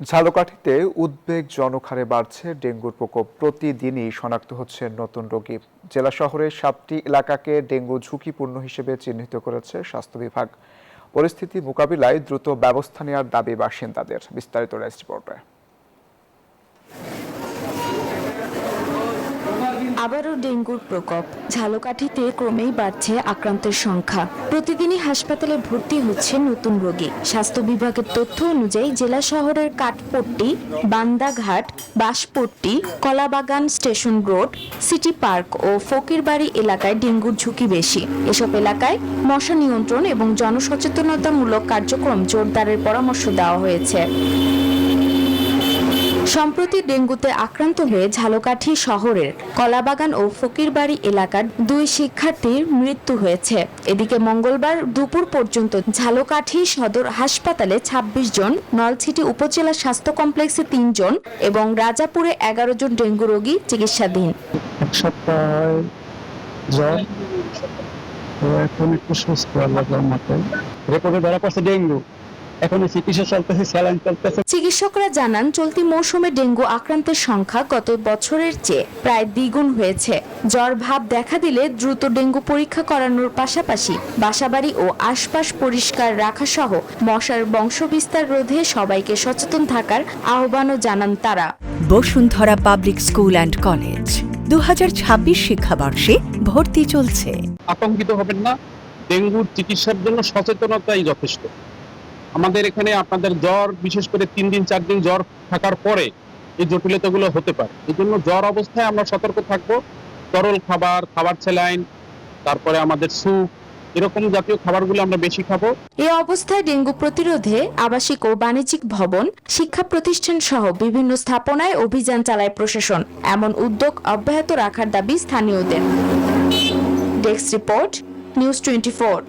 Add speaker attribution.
Speaker 1: ঝালকাঠিতে উদ্বেগজনক হারে বাড়ছে ডেঙ্গুর প্রকোপ। প্রতিদিনই শনাক্ত হচ্ছে নতুন রোগী। জেলা শহরের 7টি এলাকাকে ডেঙ্গু ঝুঁকিপূর্ণ হিসেবে চিহ্নিত করেছে স্বাস্থ্য বিভাগ। পরিস্থিতি মোকাবিলায় দ্রুত ব্যবস্থা নেওয়ার দাবি বাসিন্দাদের। বিস্তারিত ডেস্ক রিপোর্টে।
Speaker 2: আবারও ডেঙ্গুর প্রকোপ। ঝালকাঠিতে ক্রমেই বাড়ছে আক্রান্তের সংখ্যা। প্রতিদিনই হাসপাতালে ভর্তি হচ্ছে নতুন রোগী। স্বাস্থ্য বিভাগের তথ্য অনুযায়ী জেলা শহরের কাঠপট্টি, বান্দাঘাট, বাঁশপট্টি, কলাবাগান স্টেশন রোড, সিটি পার্ক ও ফকিরবাড়ি এলাকায় ডেঙ্গুর ঝুঁকি বেশি। এসব এলাকায় মশা নিয়ন্ত্রণ এবং জনসচেতনতামূলক কার্যক্রম জোরদারের পরামর্শ দেওয়া হয়েছে। সম্প্রতি ডেঙ্গুতে আক্রান্ত হয়ে ঝালকাঠি শহরের কলাবাগান ও ফকিরবাড়ি এলাকার 2 শিক্ষার্থীর মৃত্যু হয়েছে। এদিকে মঙ্গলবার দুপুর পর্যন্ত ঝালকাঠি সদর হাসপাতালে 26 জন, নলছিটি উপজেলা স্বাস্থ্য কমপ্লেক্সে 3 জন এবং রাজাপুরে 11 জন ডেঙ্গু রোগী চিকিৎসাধীন।
Speaker 3: এক সপ্তাহ জ্বর, এখন একটু সুস্থ আল্লাহর মতো। রেকর্ডে ধরা পড়ছে ডেঙ্গু। এখন চিকিৎসা চলতেছে, স্যালাইন চলতেছে।
Speaker 2: চিকিৎসকরা জানান, চলতি মৌসুমে ডেঙ্গু আক্রান্তের সংখ্যা গত বছরের চেয়ে প্রায় দ্বিগুণ হয়েছে। জ্বর ভাব দেখা দিলে দ্রুত ডেঙ্গু পরীক্ষা করানোর পাশাপাশি বাসাবাড়ি ও আশপাশ পরিষ্কার রাখা সহ মশার বংশবিস্তার রোধে সবাইকে সচেতন থাকার আহ্বানও জানান তারা।
Speaker 4: Bashundhara public school and college 2026 শিক্ষাবর্ষে ভর্তি চলছে।
Speaker 3: আতঙ্কিত হবেন না, ডেঙ্গুর চিকিৎসার জন্য সচেতনতাই যথেষ্ট। আমাদের এখানে আপনাদের জ্বর, বিশেষ করে 3 দিন 4 দিন জ্বর থাকার পরে এই জটিলতাগুলো হতে পারে। এই জন্য জ্বর অবস্থায় আমরা সতর্ক থাকবো। তরল খাবার, স্যালাইন, তারপরে আমাদের স্যুপ, এরকম জাতীয় খাবারগুলো আমরা বেশি খাবো।
Speaker 2: এই অবস্থায় ডেঙ্গু প্রতিরোধে আবাসিক ও বাণিজ্যিক ভবন, শিক্ষা প্রতিষ্ঠান সহ বিভিন্ন স্থাপনায় অভিযান চালায় প্রশাসন। এমন উদ্যোগ অব্যাহত রাখার দাবি স্থানীয়দের। Desk report, news 24।